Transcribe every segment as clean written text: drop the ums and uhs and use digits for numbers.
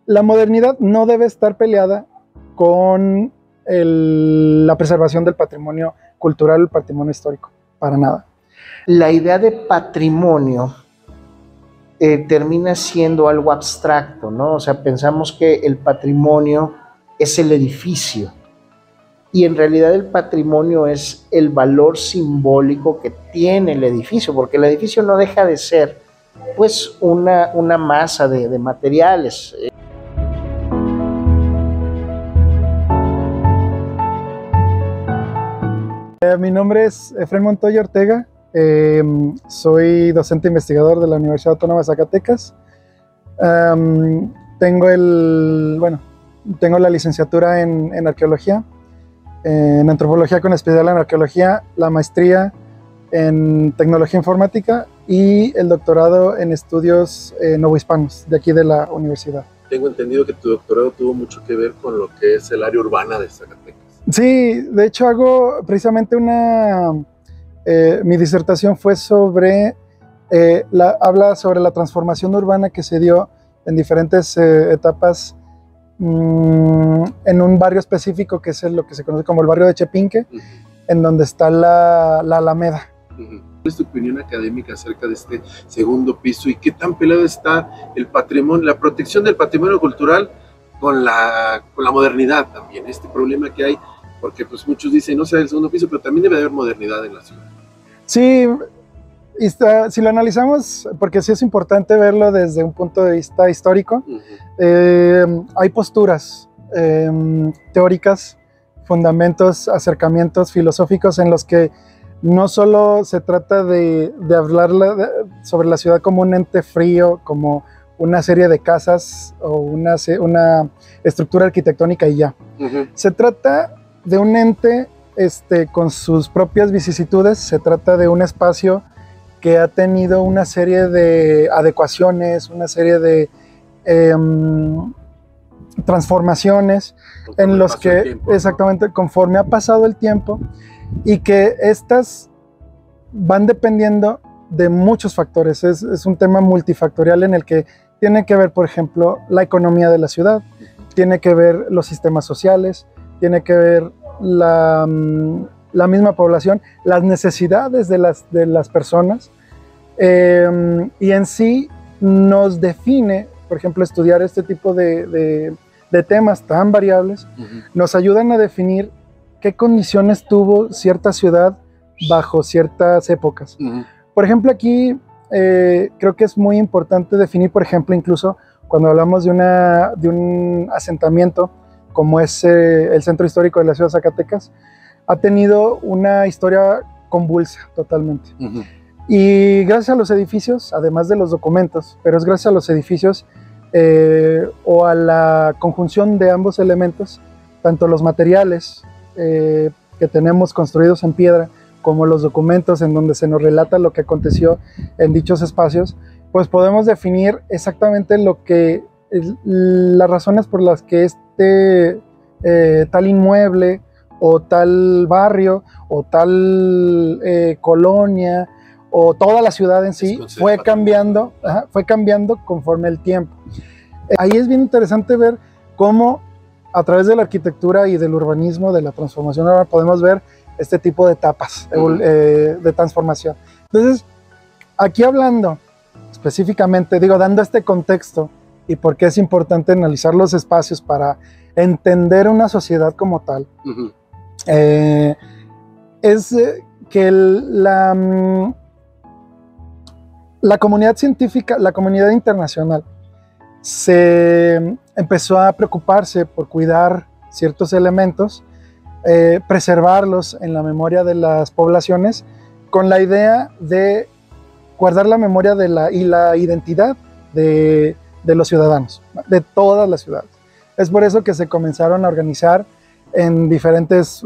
la modernidad no debe estar peleada con la preservación del patrimonio cultural, el patrimonio histórico, para nada. La idea de patrimonio termina siendo algo abstracto, ¿no? O sea, pensamos que el patrimonio es el edificio y en realidad el patrimonio es el valor simbólico que tiene el edificio, porque el edificio no deja de ser pues una masa de materiales. Mi nombre es Efraín Montoya Ortega, soy docente investigador de la Universidad Autónoma de Zacatecas. Tengo la licenciatura en arqueología, en antropología con especialidad en arqueología, la maestría en tecnología informática y el doctorado en estudios novohispanos de aquí de la universidad. Tengo entendido que tu doctorado tuvo mucho que ver con lo que es el área urbana de Zacatecas. Sí, de hecho hago precisamente mi disertación fue sobre, habla sobre la transformación urbana que se dio en diferentes etapas en un barrio específico que es lo que se conoce como el barrio de Chepinque, en donde está la Alameda. ¿Cuál es tu opinión académica acerca de este segundo piso y qué tan peleado está el patrimonio, la protección del patrimonio cultural con la modernidad también? Este problema que hay, porque pues muchos dicen no sea el segundo piso, pero también debe haber modernidad en la ciudad. Sí, si lo analizamos, porque sí es importante verlo desde un punto de vista histórico, hay posturas teóricas, fundamentos, acercamientos filosóficos en los que no solo se trata de hablar sobre la ciudad como un ente frío, como una serie de casas o una estructura arquitectónica y ya. Se trata de un ente con sus propias vicisitudes, se trata de un espacio que ha tenido una serie de adecuaciones, una serie de transformaciones en los que, exactamente, conforme ha pasado el tiempo, y que estas van dependiendo de muchos factores. Es un tema multifactorial en el que tiene que ver, por ejemplo, la economía de la ciudad, tiene que ver los sistemas sociales, tiene que ver la misma población, las necesidades de las personas, y en sí nos define, por ejemplo, estudiar este tipo de temas tan variables, nos ayudan a definir qué condiciones tuvo cierta ciudad bajo ciertas épocas. Por ejemplo, aquí creo que es muy importante definir, por ejemplo, incluso cuando hablamos de un asentamiento como es el centro histórico de la ciudad de Zacatecas, ha tenido una historia convulsa totalmente. Y gracias a los edificios, además de los documentos, pero es gracias a los edificios o a la conjunción de ambos elementos, tanto los materiales que tenemos construidos en piedra, como los documentos en donde se nos relata lo que aconteció en dichos espacios, pues podemos definir exactamente las razones por las que tal inmueble o tal barrio o tal colonia o toda la ciudad en sí fue cambiando conforme el tiempo. Ahí es bien interesante ver cómo a través de la arquitectura y del urbanismo, de la transformación urbana, podemos ver este tipo de etapas de transformación. Entonces, aquí hablando específicamente, dando este contexto y por qué es importante analizar los espacios para entender una sociedad como tal, es que la comunidad científica, la comunidad internacional, se empezó a preocuparse por cuidar ciertos elementos, preservarlos en la memoria de las poblaciones, con la idea de guardar la memoria y la identidad de los ciudadanos, de todas las ciudades. Es por eso que se comenzaron a organizar en diferentes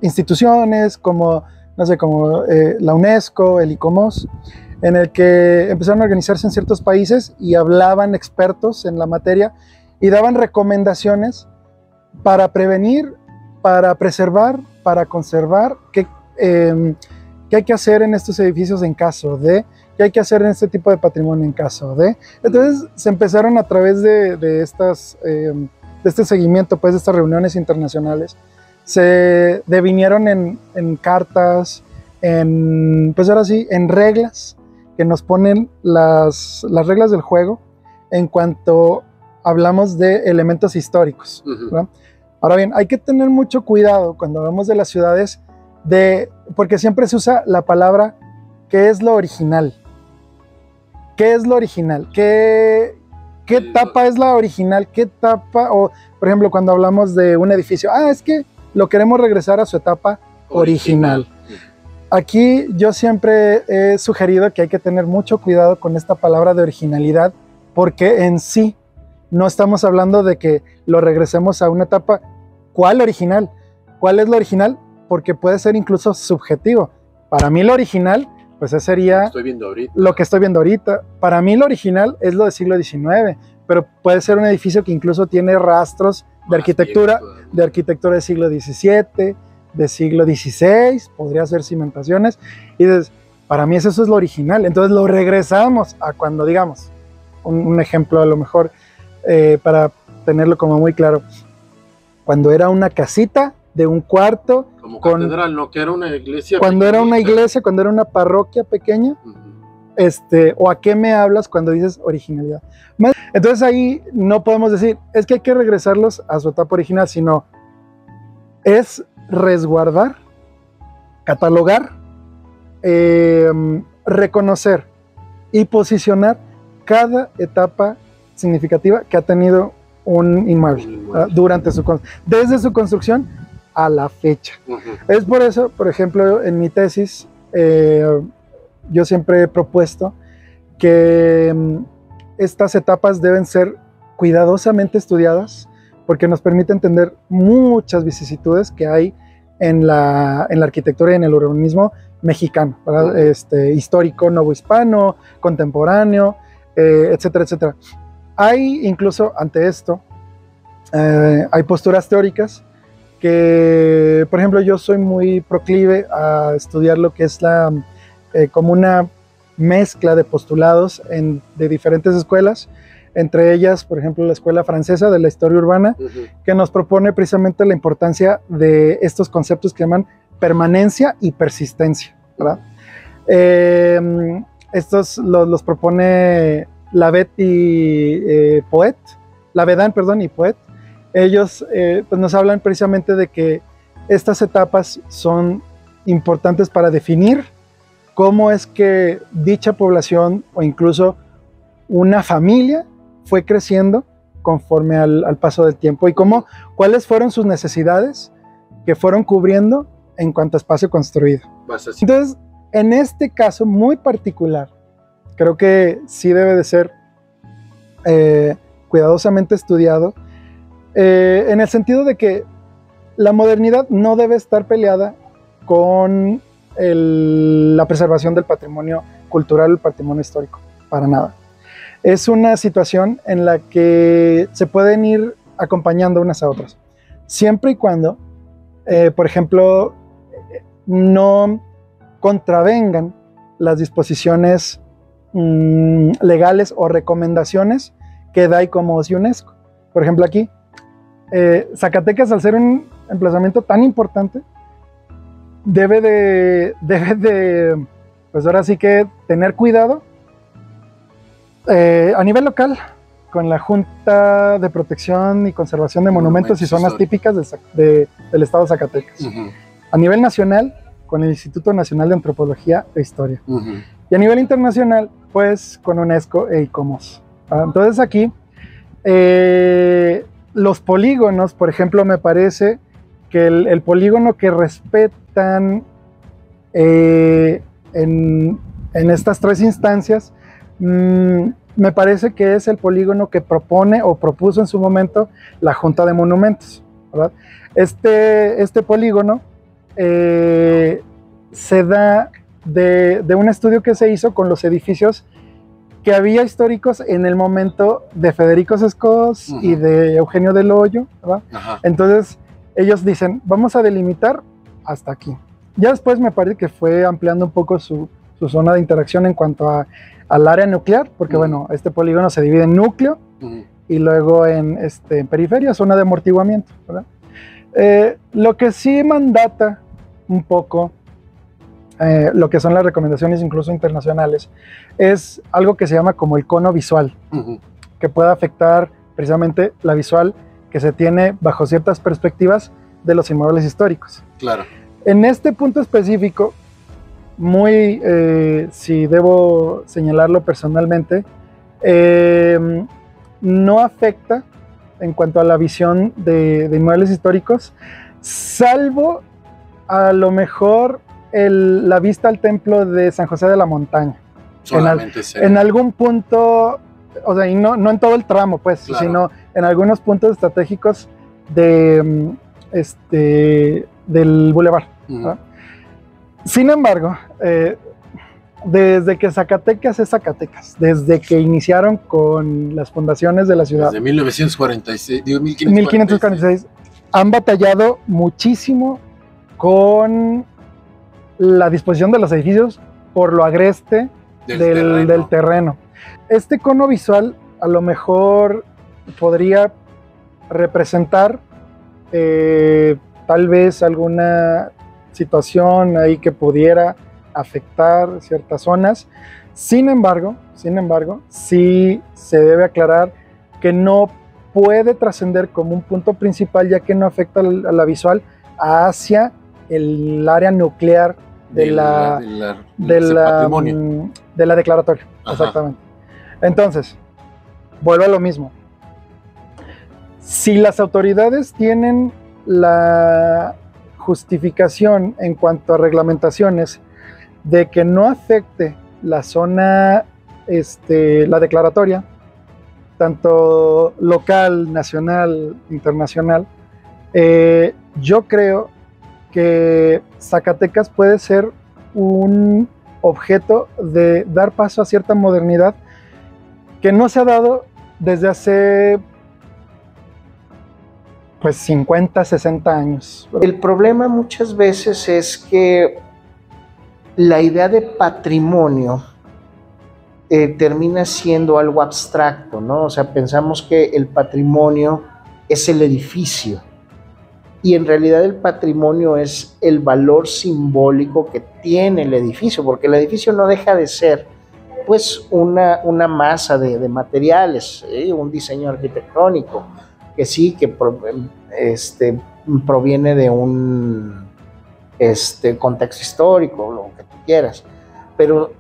instituciones, como la UNESCO, el ICOMOS, en el que empezaron a organizarse en ciertos países y hablaban expertos en la materia y daban recomendaciones para prevenir, para preservar, para conservar qué hay que hacer en estos edificios en caso de ¿Qué hay que hacer en este tipo de patrimonio en caso de? Entonces se empezaron a través de este seguimiento, pues de estas reuniones internacionales, se devinieron en cartas, pues ahora sí, en reglas que nos ponen las reglas del juego en cuanto hablamos de elementos históricos, ¿verdad? Ahora bien, hay que tener mucho cuidado cuando hablamos de las ciudades, porque siempre se usa la palabra ¿qué es lo original? ¿Qué es lo original? ¿Qué etapa es la original? ¿Qué etapa? O, por ejemplo, cuando hablamos de un edificio, es que lo queremos regresar a su etapa original. Aquí yo siempre he sugerido que hay que tener mucho cuidado con esta palabra de originalidad, porque en sí no estamos hablando de que lo regresemos a una etapa. ¿Cuál original? ¿Cuál es lo original? Porque puede ser incluso subjetivo. Para mí lo original, pues eso sería lo que estoy viendo ahorita. Para mí lo original es lo del siglo XIX, pero puede ser un edificio que incluso tiene rastros de arquitectura del siglo XVII, del siglo XVI, podría ser cimentaciones, y para mí eso es lo original. Entonces lo regresamos a cuando, digamos, un ejemplo a lo mejor, para tenerlo como muy claro, cuando era una casita de un cuarto, como catedral, no, que era una iglesia cuando era una iglesia, cuando era una parroquia pequeña, o a qué me hablas cuando dices originalidad. Entonces ahí no podemos decir, es que hay que regresarlos a su etapa original, sino es resguardar, catalogar, reconocer y posicionar cada etapa significativa que ha tenido un inmueble durante desde su construcción a la fecha. Es por eso, por ejemplo, en mi tesis, yo siempre he propuesto que estas etapas deben ser cuidadosamente estudiadas, porque nos permite entender muchas vicisitudes que hay en la arquitectura y en el urbanismo mexicano, ¿verdad? Histórico, novohispano, contemporáneo, etcétera, etcétera. Hay incluso ante esto, hay posturas teóricas que, por ejemplo, yo soy muy proclive a estudiar lo que es como una mezcla de postulados de diferentes escuelas, entre ellas, por ejemplo, la escuela francesa de la historia urbana, que nos propone precisamente la importancia de estos conceptos que llaman permanencia y persistencia, ¿verdad? Estos los propone Lavedan y Poet. Ellos pues nos hablan precisamente de que estas etapas son importantes para definir cómo es que dicha población o incluso una familia fue creciendo conforme al paso del tiempo y cuáles fueron sus necesidades que fueron cubriendo en cuanto a espacio construido. Entonces, en este caso muy particular, creo que sí debe de ser cuidadosamente estudiado, en el sentido de que la modernidad no debe estar peleada con la preservación del patrimonio cultural, el patrimonio histórico, para nada. Es una situación en la que se pueden ir acompañando unas a otras, siempre y cuando, por ejemplo, no contravengan las disposiciones legales o recomendaciones que da ICOMOS y UNESCO. Por ejemplo, aquí, Zacatecas, al ser un emplazamiento tan importante, debe de, pues ahora sí que tener cuidado a nivel local con la Junta de Protección y Conservación de Monumentos y Zonas Típicas del Estado de Zacatecas. A nivel nacional, con el Instituto Nacional de Antropología e Historia. Y a nivel internacional, pues con UNESCO e ICOMOS. Entonces aquí, los polígonos, por ejemplo, me parece que el polígono que respetan en estas tres instancias, me parece que es el polígono que propone o propuso en su momento la Junta de Monumentos, ¿verdad? Este polígono se da de un estudio que se hizo con los edificios que había históricos en el momento de Federico Sescos y de Eugenio del Hoyo, ¿verdad? Entonces ellos dicen, vamos a delimitar hasta aquí. Ya después me parece que fue ampliando un poco su su zona de interacción en cuanto al área nuclear, porque bueno, este polígono se divide en núcleo y luego en periferia, zona de amortiguamiento, ¿verdad? Lo que sí mandata un poco lo que son las recomendaciones incluso internacionales es algo que se llama como el cono visual, que puede afectar precisamente la visual que se tiene bajo ciertas perspectivas de los inmuebles históricos. Claro. En este punto específico, si debo señalarlo personalmente, no afecta en cuanto a la visión de inmuebles históricos, salvo a lo mejor la vista al templo de San José de la Montaña. En algún punto, o sea, y no en todo el tramo, pues, claro, sino en algunos puntos estratégicos del bulevar. Sin embargo, desde que Zacatecas es Zacatecas, desde que iniciaron con las fundaciones de la ciudad, desde 1946, digo 1546, han batallado muchísimo con la disposición de los edificios por lo agreste del terreno. Este cono visual a lo mejor podría representar tal vez alguna situación ahí que pudiera afectar ciertas zonas. Sin embargo, sí se debe aclarar que no puede trascender como un punto principal, ya que no afecta a la visual hacia el área nuclear de la declaratoria. Ajá. Exactamente. Entonces, vuelvo a lo mismo. Si las autoridades tienen la justificación en cuanto a reglamentaciones de que no afecte la zona, la declaratoria, tanto local, nacional, internacional, yo creo que Zacatecas puede ser un objeto de dar paso a cierta modernidad que no se ha dado desde hace pues 50, 60 años. El problema muchas veces es que la idea de patrimonio termina siendo algo abstracto, ¿no? O sea, pensamos que el patrimonio es el edificio, y en realidad el patrimonio es el valor simbólico que tiene el edificio, porque el edificio no deja de ser pues una masa de materiales, un diseño arquitectónico, que sí, que proviene de un contexto histórico, lo que tú quieras, pero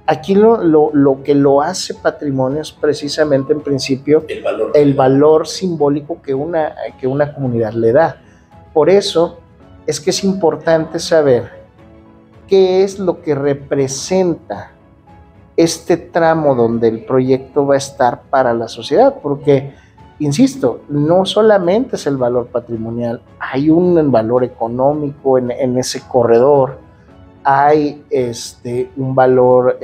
aquí lo que lo hace patrimonio es precisamente en principio el valor simbólico que una comunidad le da. Por eso es que es importante saber qué es lo que representa este tramo donde el proyecto va a estar para la sociedad, porque, insisto, no solamente es el valor patrimonial, hay un valor económico en ese corredor, hay un valor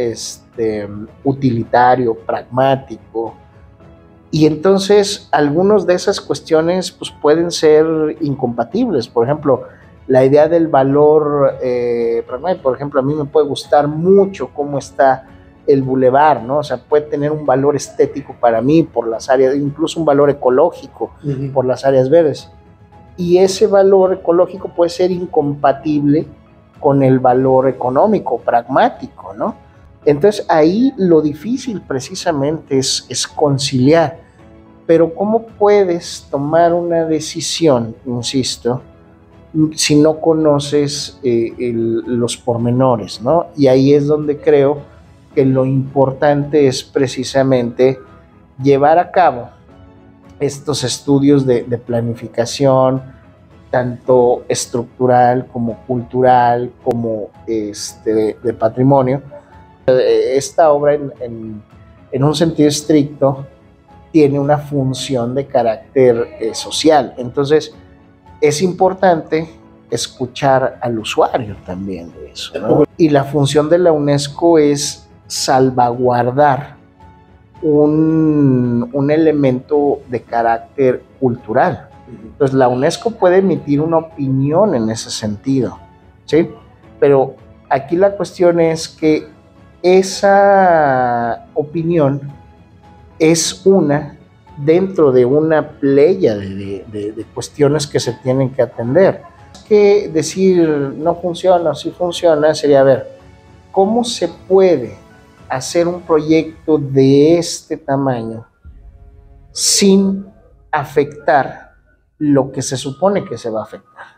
utilitario, pragmático, y entonces algunas de esas cuestiones pues, pueden ser incompatibles. Por ejemplo, la idea del valor pragmático, por ejemplo, a mí me puede gustar mucho cómo está el bulevar, ¿no? O sea, puede tener un valor estético para mí por las áreas, incluso un valor ecológico por las áreas verdes. Y ese valor ecológico puede ser incompatible con el valor económico, pragmático, ¿no? Entonces ahí lo difícil precisamente es conciliar. Pero ¿cómo puedes tomar una decisión, insisto, si no conoces los pormenores, ¿no? Y ahí es donde creo que lo importante es precisamente llevar a cabo estos estudios de planificación, tanto estructural como cultural, como de patrimonio. Esta obra en un sentido estricto tiene una función de carácter social. Entonces, es importante escuchar al usuario también de eso, ¿no? Y la función de la UNESCO es salvaguardar un elemento de carácter cultural. Entonces, la UNESCO puede emitir una opinión en ese sentido, ¿sí? Pero aquí la cuestión es que esa opinión es una dentro de una playa de cuestiones que se tienen que atender. Que decir no funciona, sí funciona, sería ver cómo se puede hacer un proyecto de este tamaño sin afectar lo que se supone que se va a afectar.